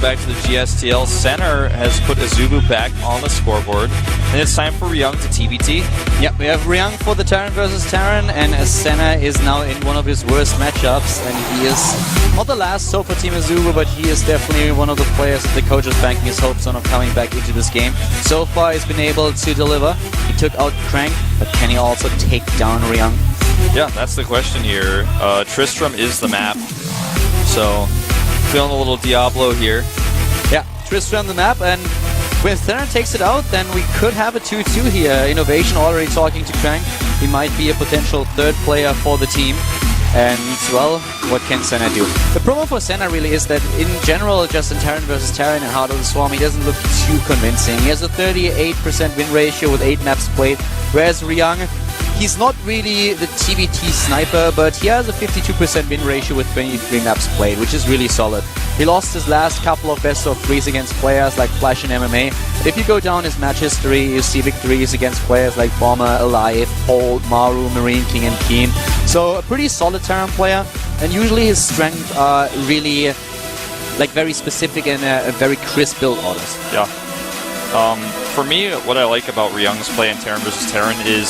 back to the GSTL. Center has put AZUBU back on the scoreboard, and it's time for Ryung to TBT. Yep, we have Ryung for the Terran versus Terran, and Senna is now in one of his worst matchups, and he is not the last so for Team AZUBU, but he is definitely one of the players that the coach is banking his hopes on of coming back into this game. So far, he's been able to deliver. He took out Crank, but can he also take down Ryung? Yeah, that's the question here. Tristram is the map, so feeling a little Diablo here. Yeah, Tristram the map, and when Senna takes it out, then we could have a 2-2 here. Innovation already talking to Crank. He might be a potential third player for the team. And, well, what can Senna do? The problem for Senna really is that, in general, just in Terran versus Terran and Heart of the Swarm, he doesn't look too convincing. He has a 38% win ratio with 8 maps played, whereas Ryung, he's not really the TBT sniper, but he has a 52% win ratio with 23 maps played, which is really solid. He lost his last couple of best-of-3s against players like Flash and MMA. But if you go down his match history, you see victories against players like Bomber, Alive, Holt, Maru, Marine King, and Keen. So a pretty solid Terran player, and usually his strengths are really like very specific and very crisp build orders. Yeah. For me, what I like about Ryung's play in Terran vs. Terran is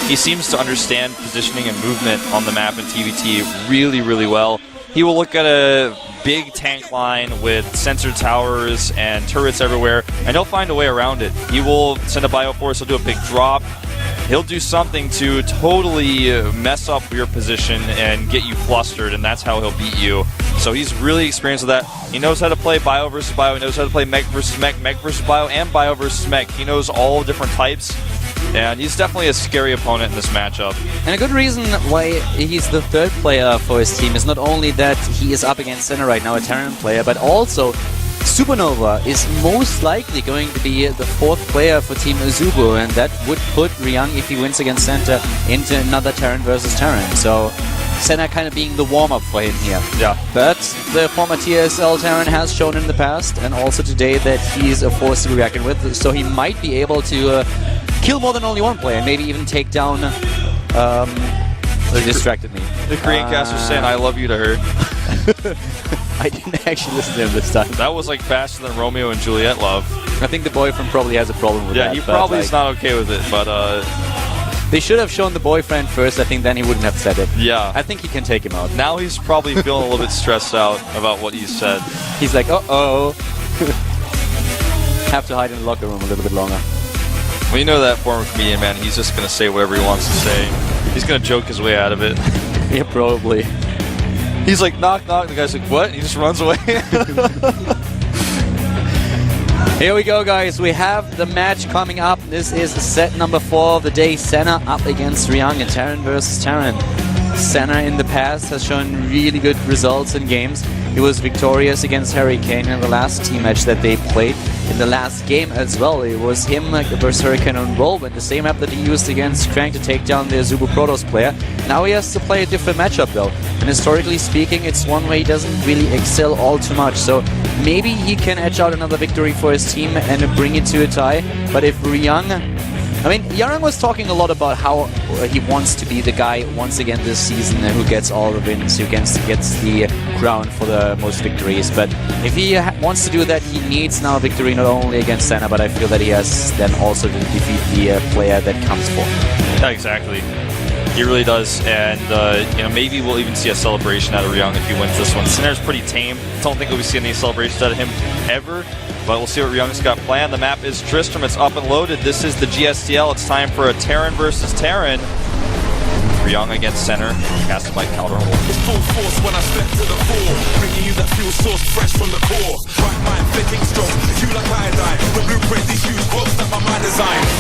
he seems to understand positioning and movement on the map in TVT really, really well. He will look at a big tank line with sensor towers and turrets everywhere, and he'll find a way around it. He will send a Bioforce, he'll do a big drop, he'll do something to totally mess up your position and get you flustered, and that's how he'll beat you. So he's really experienced with that. He knows how to play Bio versus Bio, he knows how to play Mech versus Mech, Mech versus Bio, and Bio versus Mech. He knows all different types, and he's definitely a scary opponent in this matchup. And a good reason why he's the third player for his team is not only that he is up against Senna right now, a Terran player, but also Supernova is most likely going to be the fourth player for Team AZUBU, and that would put Ryung, if he wins against Senna, into another Terran versus Terran. So Senna kind of being the warm-up for him here. Yeah. But the former TSL Terran has shown in the past, and also today, that he's a force to be reckoned with, so he might be able to kill more than only one player, and maybe even take down... They distracted me. The Korean caster saying "I love you" to her. I didn't actually listen to him this time. That was like faster than Romeo and Juliet love. I think the boyfriend probably has a problem with that. Yeah, he probably is not okay with it, but they should have shown the boyfriend first. I think then he wouldn't have said it. Yeah. I think he can take him out. Now he's probably feeling a little bit stressed out about what he said. He's like, uh-oh. Have to hide in the locker room a little bit longer. Well, you know that former comedian, man. He's just going to say whatever he wants to say. He's going to joke his way out of it. Yeah, probably. He's like, knock, knock. The guy's like, what? He just runs away. Here we go, guys. We have the match coming up. This is set number 4 of the day. Senna up against Ryung in Terran versus Terran. Senna in the past has shown really good results in games. He was victorious against Hurricane in the last team match that they played. In the last game as well, it was him versus Hurricane on Whirlwind, the same map that he used against Crank to take down the AZUBU Protoss player. Now he has to play a different matchup though, and historically speaking, it's one where he doesn't really excel all too much, so maybe he can edge out another victory for his team and bring it to a tie. But if Ryung... I mean, Ryung was talking a lot about how he wants to be the guy once again this season who gets all the wins, who gets the crown for the most victories. But if he wants to do that, he needs now a victory not only against Senna, but I feel that he has then also to defeat the player that comes for him. Yeah, exactly. He really does, and you know, maybe we'll even see a celebration out of Ryung if he wins this one. Senna's pretty tame. Don't think we'll see any celebrations out of him ever. But we'll see what Ryung's got planned. The map is Tristram. It's up and loaded. This is the GSTL. It's time for a Terran versus Terran. Ryung against Center. Casted by Calderon. It's full force when I step to the fore, bringing you that fuel source fresh from the core. Right mind, flicking strong. You like iodine. When blueprint these huge quotes that my mind designed.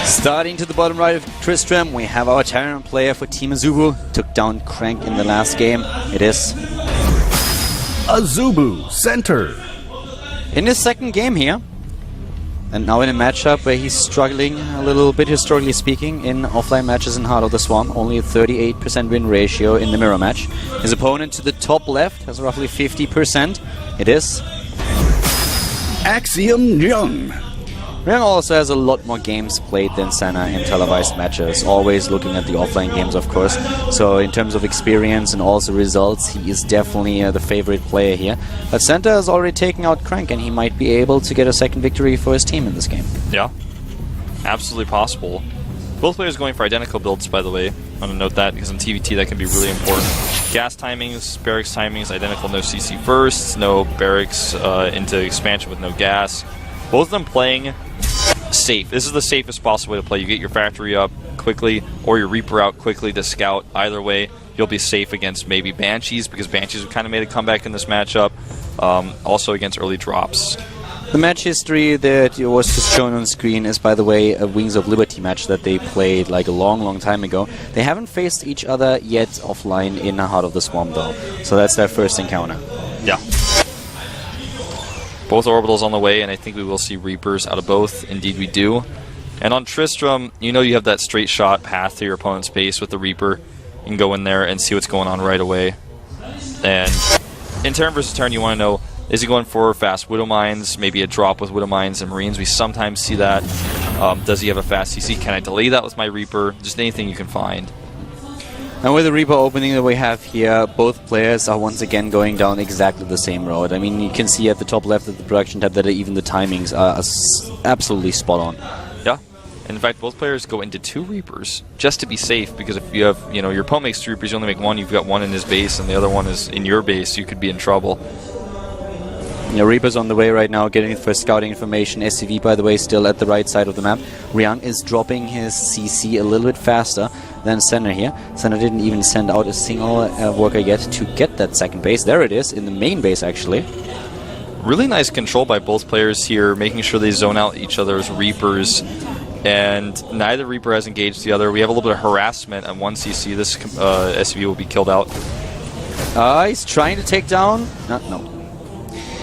Starting to the bottom right of Tristram, we have our Terran player for Team AZUBU. Took down Crank in the last game. It is AZUBU Center. in his second game here. And now in a matchup where he's struggling a little bit, historically speaking, in offline matches in Heart of the Swarm. Only a 38% win ratio in the mirror match. His opponent to the top left has roughly 50%. It is Axiom-Acer. Ryung also has a lot more games played than Senna in televised matches, always looking at the offline games, of course. So in terms of experience and also results, he is definitely the favorite player here. But Santa has already taken out Crank, and he might be able to get a second victory for his team in this game. Yeah, absolutely possible. Both players going for identical builds, by the way. I want to note that because in TVT that can be really important. Gas timings, barracks timings, identical, no CC first, no barracks into expansion with no gas. Both of them playing safe. This is the safest possible way to play. You get your factory up quickly or your Reaper out quickly to scout. Either way, you'll be safe against maybe Banshees, because Banshees have kind of made a comeback in this matchup. Also against early drops. The match history that was just shown on screen is, by the way, a Wings of Liberty match that they played like a long time ago. They haven't faced each other yet offline in Heart of the Swarm, though. So that's their first encounter. Yeah. Both orbitals on the way, and I think we will see Reapers out of both. Indeed we do. And on Tristram, you know you have that straight shot path to your opponent's base with the Reaper. You can go in there and see what's going on right away. And in turn versus turn, you want to know, is he going for fast Widow Mines, maybe a drop with Widow Mines and Marines? We sometimes see that. Does he have a fast CC? Can I delay that with my Reaper? Just anything you can find. And with the Reaper opening that we have here, both players are once again going down exactly the same road. I mean, you can see at the top left of the production tab that even the timings are absolutely spot on. Yeah. And in fact, both players go into 2 Reapers just to be safe, because if you have, you know, your opponent makes 2 Reapers, you only make 1, you've got 1 in his base, and the other one is in your base, you could be in trouble. Yeah, Reaper's on the way right now, getting for scouting information. SCV, by the way, still at the right side of the map. Ryung is dropping his CC a little bit faster than Senna here. Senna didn't even send out a single worker yet to get that second base. There it is, in the main base, actually. Really nice control by both players here, making sure they zone out each other's Reapers. And neither Reaper has engaged the other. We have a little bit of harassment on 1 CC. This SCV will be killed out. He's trying to take down... No.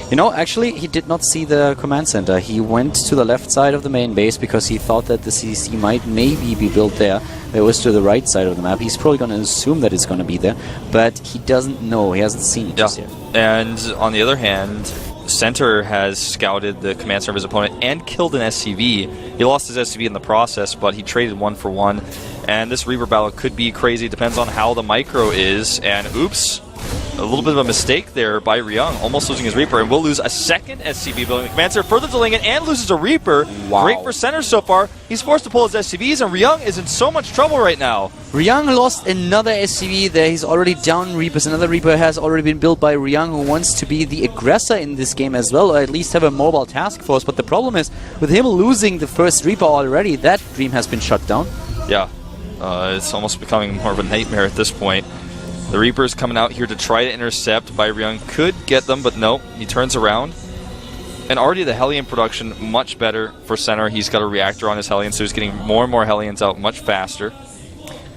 You know, actually, he did not see the command center. He went to the left side of the main base because he thought that the CC might maybe be built there. It was to the right side of the map. He's probably going to assume that it's going to be there, but he doesn't know. He hasn't seen it just yet. And on the other hand, Center has scouted the command center of his opponent and killed an SCV. He lost his SCV in the process, but he traded 1 for 1. And this Reaper battle could be crazy. It depends on how the micro is. And oops, a little bit of a mistake there by Ryung, almost losing his Reaper, and will lose a second SCV building the command center, further delaying it, and loses a Reaper. Wow. Great for Center so far. He's forced to pull his SCVs, and Ryung is in so much trouble right now. Ryung lost another SCV there. He's already down Reapers. Another Reaper has already been built by Ryung, who wants to be the aggressor in this game as well, or at least have a mobile task force. But the problem is, with him losing the first Reaper already, that dream has been shut down. Yeah, it's almost becoming more of a nightmare at this point. The Reaper is coming out here to try to intercept by Ryung. Could get them, but no. He turns around. And already the Hellion production much better for Center. He's got a reactor on his Hellion, so he's getting more and more Hellions out much faster.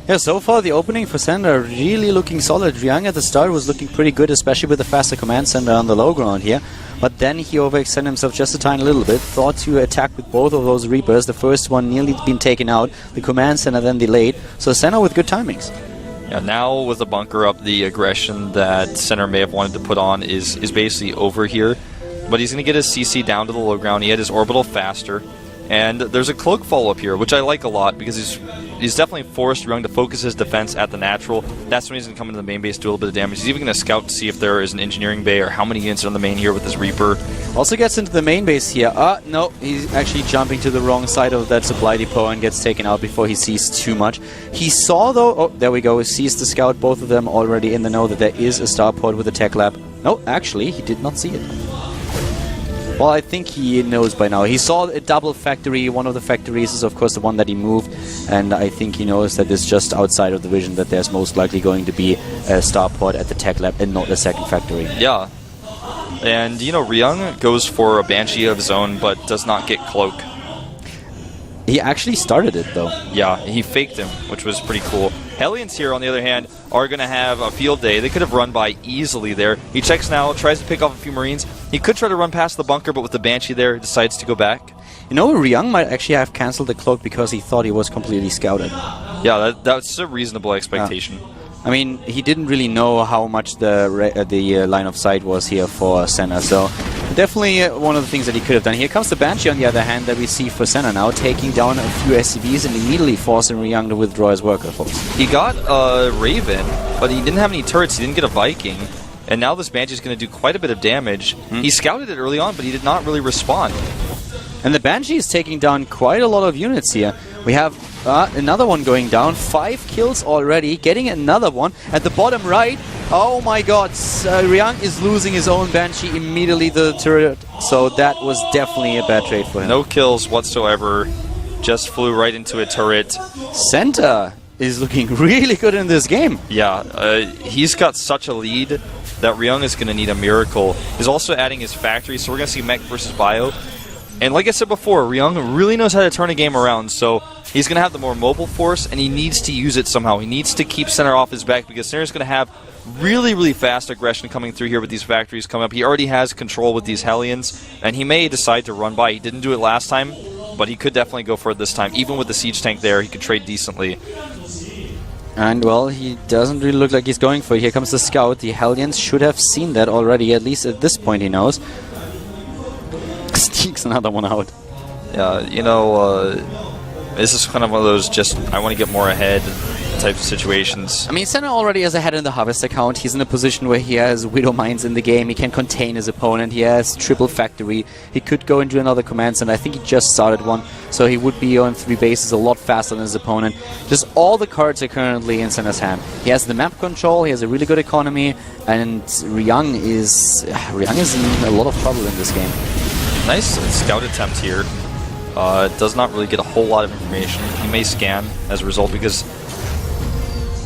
Yeah, so far the opening for Center really looking solid. Ryung at the start was looking pretty good, especially with the faster command center on the low ground here. But then he overextended himself just a tiny little bit, thought to attack with both of those Reapers. The first one nearly been taken out, the command center then delayed. So Center with good timings. Yeah, now with the bunker up, the aggression that Center may have wanted to put on is basically over here. But he's going to get his CC down to the low ground. He had his orbital faster. And there's a cloak follow-up here, which I like a lot, because he's definitely forced Ryung to focus his defense at the natural. That's when he's going to come into the main base, do a little bit of damage. He's even going to scout to see if there is an engineering bay or how many units are on the main here with his Reaper. Also gets into the main base here. No, he's actually jumping to the wrong side of that supply depot and gets taken out before he sees too much. He saw, though... Oh, there we go. He sees the scout, both of them already in the know that there is a starport with a tech lab. No, actually, he did not see it. Well, I think he knows by now. He saw a double factory. One of the factories is, of course, the one that he moved. And I think he knows that it's just outside of the vision that there's most likely going to be a starport at the tech lab and not a second factory. Yeah. And, you know, Ryung goes for a Banshee of his own, but does not get Cloak. He actually started it, though. Yeah, he faked him, which was pretty cool. Hellions here, on the other hand, are going to have a field day. They could have run by easily there. He checks now, tries to pick off a few Marines. He could try to run past the bunker, but with the Banshee there, decides to go back. You know, Ryung might actually have cancelled the Cloak because he thought he was completely scouted. Yeah, that's a reasonable expectation. Yeah. I mean, he didn't really know how much the line of sight was here for Senna, so Definitely one of the things that he could have done. Here comes the Banshee on the other hand that we see for Senna now, taking down a few SCVs and immediately forcing Ryung to withdraw his worker force. He got a Raven, but he didn't have any turrets, he didn't get a Viking, and now this Banshee is going to do quite a bit of damage. He scouted it early on, but he did not really respond. And the Banshee is taking down quite a lot of units here. We have another one going down, 5 kills already, getting another one at the bottom right. Oh my god, Ryung is losing his own Banshee immediately to the turret, so that was definitely a bad trade for him. No kills whatsoever, just flew right into a turret. Center is looking really good in this game. Yeah, he's got such a lead that Ryung is going to need a miracle. He's also adding his factory, so we're going to see mech versus bio. And like I said before, Ryung really knows how to turn a game around, so he's going to have the more mobile force, and he needs to use it somehow. He needs to keep Center off his back, because Center's going to have really, really fast aggression coming through here with these factories coming up. He already has control with these Hellions, and he may decide to run by. He didn't do it last time, but he could definitely go for it this time. Even with the siege tank there, he could trade decently. And, well, he doesn't really look like he's going for it. Here comes the scout. The Hellions should have seen that already, at least at this point he knows. Sneaks another one out. Yeah, you know, this is kind of one of those just, I want to get more ahead type of situations. I mean, Senna already is ahead in the Harvest account. He's in a position where he has Widow Mines in the game. He can contain his opponent. He has triple factory. He could go into another command center. I think he just started one, so he would be on 3 bases a lot faster than his opponent. Just all the cards are currently in Senna's hand. He has the map control. He has a really good economy, and Ryung is in a lot of trouble in this game. Nice scout attempt here. Does not really get a whole lot of information. He may scan as a result because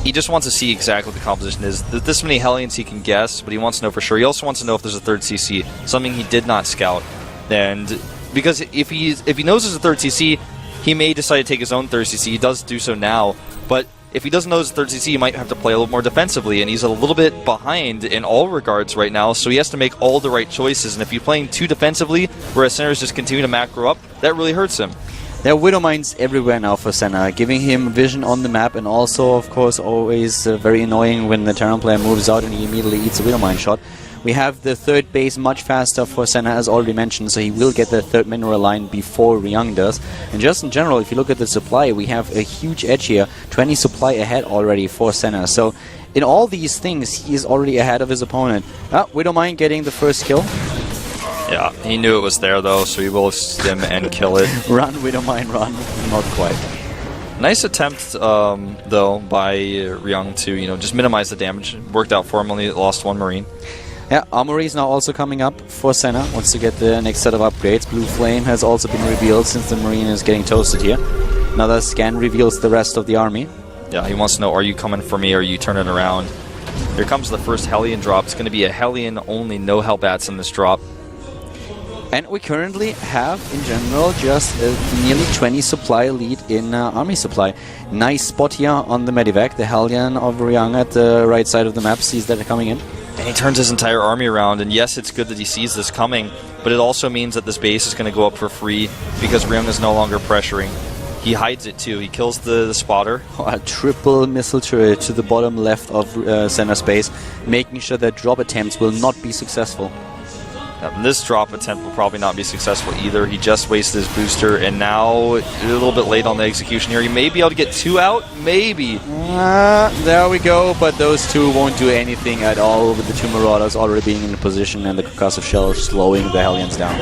he just wants to see exactly what the composition is. This many Hellions he can guess, but he wants to know for sure. He also wants to know if there's a third CC, something he did not scout. And because if he knows there's a third CC, he may decide to take his own third CC. He does do so now, but if he doesn't know his third CC, he might have to play a little more defensively, and he's a little bit behind in all regards right now, so he has to make all the right choices, and if you're playing too defensively, whereas Senna is just continuing to macro up, that really hurts him. There are Widow Mines everywhere now for Senna, giving him vision on the map, and also, of course, always very annoying when the Terran player moves out and he immediately eats a Widow Mine shot. We have the third base much faster for Senna, as already mentioned, so he will get the third mineral line before Ryung does. And just in general, if you look at the supply, we have a huge edge here, 20 supply ahead already for Senna. So in all these things, he is already ahead of his opponent. Widow Mine getting the first kill. Yeah, he knew it was there though, so he will stim and kill it. Run, Widow Mine, run. Not quite. Nice attempt, though, by Ryung to just minimize the damage. Worked out for him, only lost 1 Marine. Yeah, Armory is now also coming up for Senna. Wants to get the next set of upgrades. Blue Flame has also been revealed since the Marine is getting toasted here. Another scan reveals the rest of the army. Yeah, he wants to know, are you coming for me or are you turning around? Here comes the first Hellion drop. It's going to be a Hellion only, no Hellbats in this drop. And we currently have, in general, just a nearly 20 supply lead in army supply. Nice spot here on the Medivac. The Hellion of Ryung at the right side of the map sees that they're coming in. And he turns his entire army around, and yes, it's good that he sees this coming, but it also means that this base is going to go up for free because Ryung is no longer pressuring. He hides it too. He kills the spotter. A triple missile turret to the bottom left of center space, making sure that drop attempts will not be successful. This drop attempt will probably not be successful either. He just wasted his booster, and now a little bit late on the execution here. He may be able to get 2 out, maybe. There we go, but those 2 won't do anything at all with the 2 Marauders already being in position and the concussive shell slowing the Hellions down.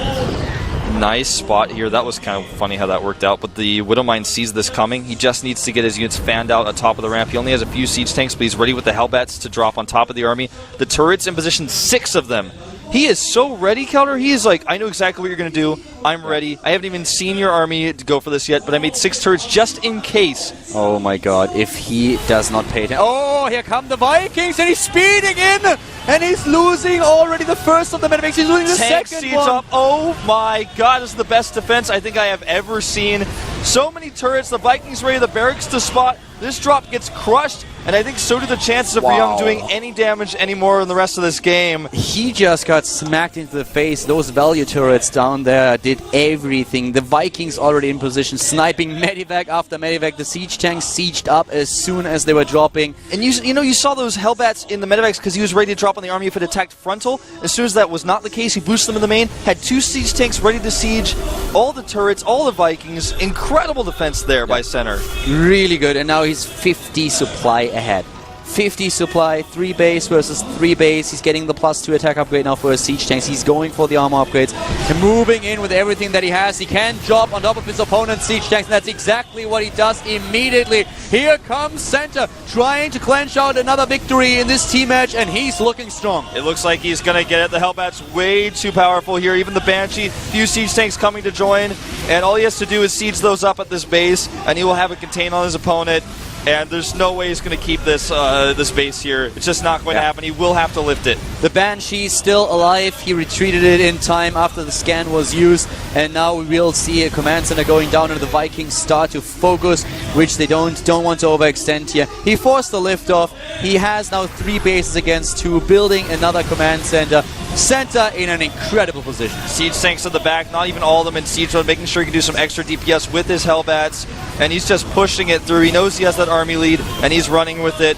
Nice spot here. That was kind of funny how that worked out, but the Widow Mine sees this coming. He just needs to get his units fanned out on top of the ramp. He only has a few siege tanks, but he's ready with the Hellbats to drop on top of the army. The turrets in position, 6 of them. He is so ready, Kelder. He is like, I know exactly what you're going to do. I'm ready. I haven't even seen your army to go for this yet, but I made 6 turrets just in case. Oh my god, if he does not pay attention. Oh, here come the Vikings, and he's speeding in, and he's losing already the first of the Medivacs. He's losing the second siege one. up. Oh my god, this is the best defense I think I have ever seen. So many turrets. The Vikings ready the barracks to spot. This drop gets crushed, and I think so do the chances of Ryung doing any damage anymore in the rest of this game. He just got smacked into the face. Those value turrets down there did everything. The Vikings already in position, sniping medivac after medivac. The siege tanks sieged up as soon as they were dropping. And you saw those Hellbats in the medivacs because he was ready to drop on the army if it attacked frontal. As soon as that was not the case, he boosted them in the main, had 2 siege tanks ready to siege all the turrets, all the Vikings. Incredible defense there by center. Really good, and now he's 50 supply ahead. 50 supply, 3 base versus 3 base. He's getting the +2 attack upgrade now for his siege tanks. He's going for the armor upgrades and moving in with everything that he has. He can drop on top of his opponent's siege tanks, and that's exactly what he does immediately. Here comes Center, trying to clench out another victory in this team match, and he's looking strong. It looks like he's going to get it. The Hellbat's way too powerful here. Even the Banshee, few siege tanks coming to join, and all he has to do is siege those up at this base, and he will have it contained on his opponent. And there's no way he's going to keep this this base here. It's just not going to happen. He will have to lift it. The Banshee still alive. He retreated it in time after the scan was used. And now we will see a command center going down, and the Vikings start to focus, which they don't want to overextend here. He forced the lift off. He has now 3 bases against 2, building another command center. Center in an incredible position. Siege tanks at the back, not even all of them in siege mode, making sure he can do some extra DPS with his Hellbats, and he's just pushing it through. He knows he has that army lead, and he's running with it.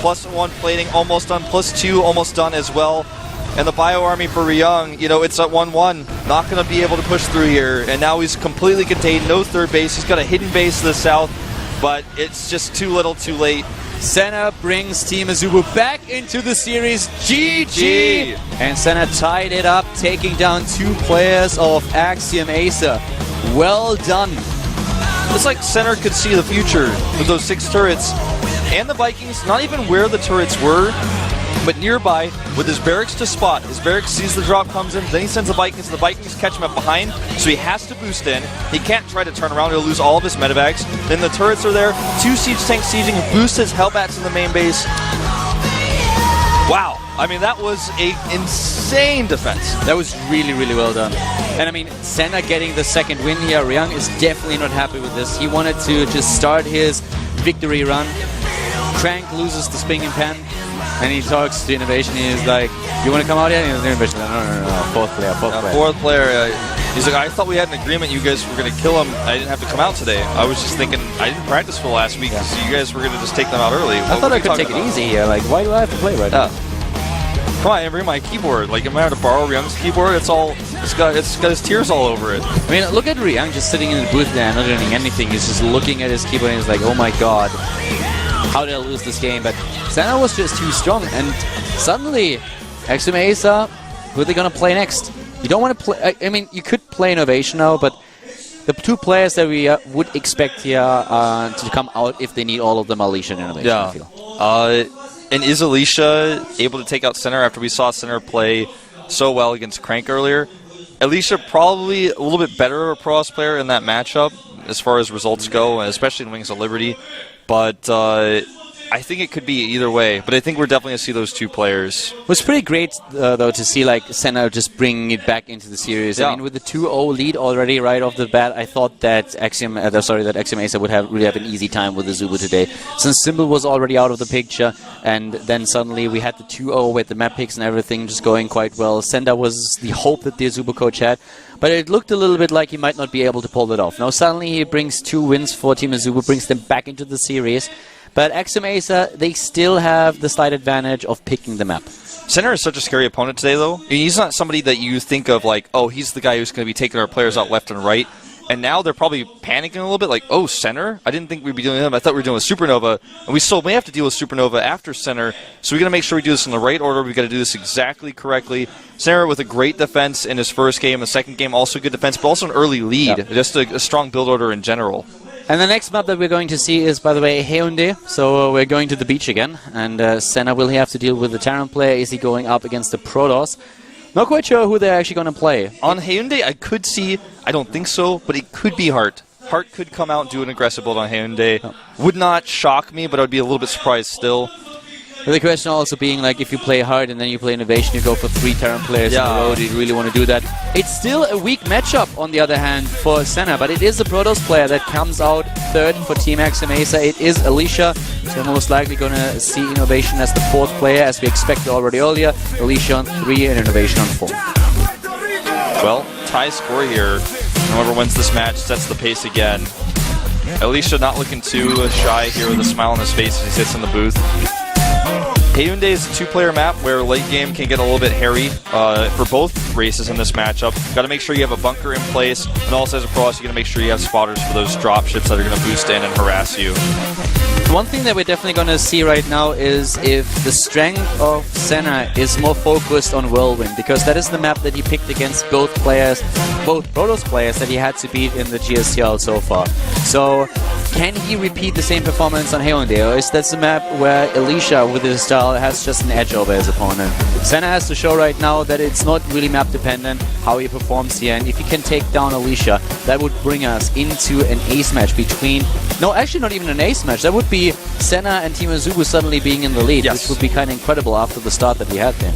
+1 plating almost done, +2 almost done as well. And the bio army for Ryung, it's at 1-1. Not going to be able to push through here, and now he's completely contained, no 3rd base. He's got a hidden base to the south, but it's just too little too late. Senna brings Team AZUBU back into the series. GG! And Senna tied it up, taking down 2 players of Axiom-Acer. Well done. It's like Center could see the future with those 6 turrets. And the Vikings, not even where the turrets were, but nearby with his barracks to spot. His barracks sees the drop comes in, then he sends the Vikings catch him up behind, so he has to boost in. He can't try to turn around, he'll lose all of his medevacs. Then the turrets are there, 2 siege tanks sieging, boosts his Hellbats in the main base. Wow, I mean that was an insane defense. That was really, really well done. And I mean, Senna getting the 2nd win here. Ryung is definitely not happy with this. He wanted to just start his victory run. Crank loses the spinning pen, and he talks to Innovation. He's like, "You want to come out here?" And Innovation, no, 4th player, 4th player. 4th player. He's like, I thought we had an agreement. You guys were going to kill him. I didn't have to come out today. I was just thinking I didn't practice for last week, so you guys were going to just take them out early. I thought I could take it easy here. Like, why do I have to play right now? Come on, I bring my keyboard. Like, am I going to borrow Ryung's keyboard? It's got his tears all over it. I mean, look at Ryung just sitting in the booth there, not doing anything. He's just looking at his keyboard and he's like, oh my god, how did I lose this game? But Senna was just too strong, and suddenly, Axiom-Acer, who are they going to play next? You don't want to play. I mean, you could play Innovation now, but the 2 players that we would expect here to come out if they need all of them, Alicia and Innovation. Yeah. I feel. And is Alicia able to take out Center after we saw Center play so well against Crank earlier? Alicia probably a little bit better of a Pros player in that matchup as far as results go, especially in Wings of Liberty. But I think it could be either way. But I think we're definitely going to see those 2 players. It was pretty great, though, to see like Senna just bringing it back into the series. Yeah. I mean, with the 2-0 lead already right off the bat, I thought that Axiom-Acer would really have an easy time with AZUBU today. Since Symbol was already out of the picture, and then suddenly we had the 2-0 with the map picks and everything just going quite well. Senda was the hope that the AZUBU coach had. But it looked a little bit like he might not be able to pull it off. Now suddenly he brings 2 wins for Team AZUBU, brings them back into the series. But Axiom-Acer, they still have the slight advantage of picking the map. Center is such a scary opponent today, though. He's not somebody that you think of like, oh, he's the guy who's going to be taking our players out left and right. And now they're probably panicking a little bit, like, oh, Center? I didn't think we'd be dealing with him. I thought we were dealing with Supernova. And we still may have to deal with Supernova after Center. So we got to make sure we do this in the right order. We've got to do this exactly correctly. Center with a great defense in his first game. The second game, also good defense, but also an early lead. Yeah. Just a strong build order in general. And the next map that we're going to see is, by the way, Hyundai. So we're going to the beach again. And Senna will have to deal with the Terran player. Is he going up against the Protoss? Not quite sure who they're actually going to play. On Hyundai, I could see, I don't think so, but it could be Hart. Hart could come out and do an aggressive build on Hyundai. Oh. Would not shock me, but I would be a little bit surprised still. The question also being, like, if you play hard and then you play innovation, you go for 3 Terran players in a row. Do you really want to do that? It's still a weak matchup, on the other hand, for Senna, but it is a Protoss player that comes out third for Team Axiom-Acer. It is Alicia, so most likely going to see innovation as the 4th player, as we expected already earlier. Alicia on 3 and innovation on 4. Well, tie score here. Whoever wins this match sets the pace again. Alicia not looking too shy here with a smile on his face as he sits in the booth. Hyundai is a 2-player map where late game can get a little bit hairy for both races in this matchup. Got to make sure you have a bunker in place, and also as a Protoss, you got to make sure you have spotters for those drop ships that are going to boost in and harass you. One thing that we're definitely going to see right now is if the strength of Senna is more focused on Whirlwind, because that is the map that he picked against both Protoss players that he had to beat in the GSTL so far. So, can he repeat the same performance on Hyundai, or is that the map where Alicia, with his style, has just an edge over his opponent? Senna has to show right now that it's not really map dependent how he performs here, and if he can take down Alicia, that would bring us into an ace match between... No, actually not even an ace match. That would be Senna and Team AZUBU suddenly being in the lead, which would be kind of incredible after the start that we had there.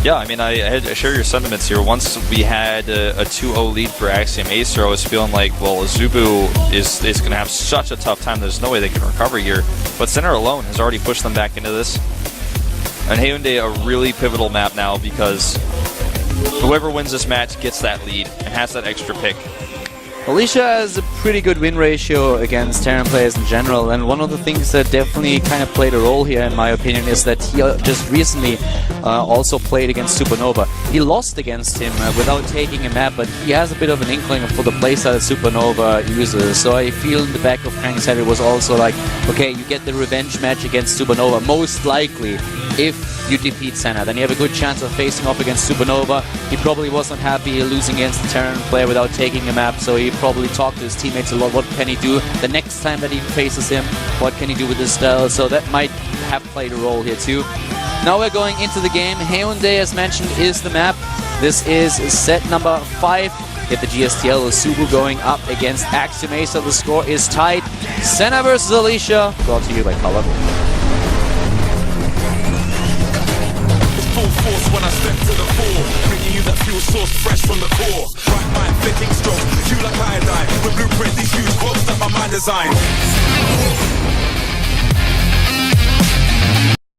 Yeah, I mean, I share your sentiments here. Once we had a 2-0 lead for Axiom-Acer, I was feeling like, well, AZUBU is going to have such a tough time. There's no way they can recover here. But Senna alone has already pushed them back into this. And Hyundai, a really pivotal map now, because whoever wins this match gets that lead and has that extra pick. Alicia has a pretty good win ratio against Terran players in general, and one of the things that definitely kind of played a role here, in my opinion, is that he just recently also played against Supernova. He lost against him without taking a map, but he has a bit of an inkling for the playstyle Supernova uses, so I feel in the back of Crank's head it was also like, okay, you get the revenge match against Supernova, most likely, if you defeat Senna. Then you have a good chance of facing off against Supernova. He probably wasn't happy losing against the Terran player without taking a map, so he probably talked to his teammates a lot. What can he do the next time that he faces him? What can he do with his style? So that might have played a role here too. Now we're going into the game. Hyundai, as mentioned, is the map. This is set number 5. At the GSTL, AZUBU going up against Axiom-Acer. The score is tied. Senna versus Alicia. Brought to you by Color. Full force when I step to the fore, bringing you that fuel source fresh from the core. Right mind fitting strong, you like iodine. With blueprint, these huge quotes that my mind designed.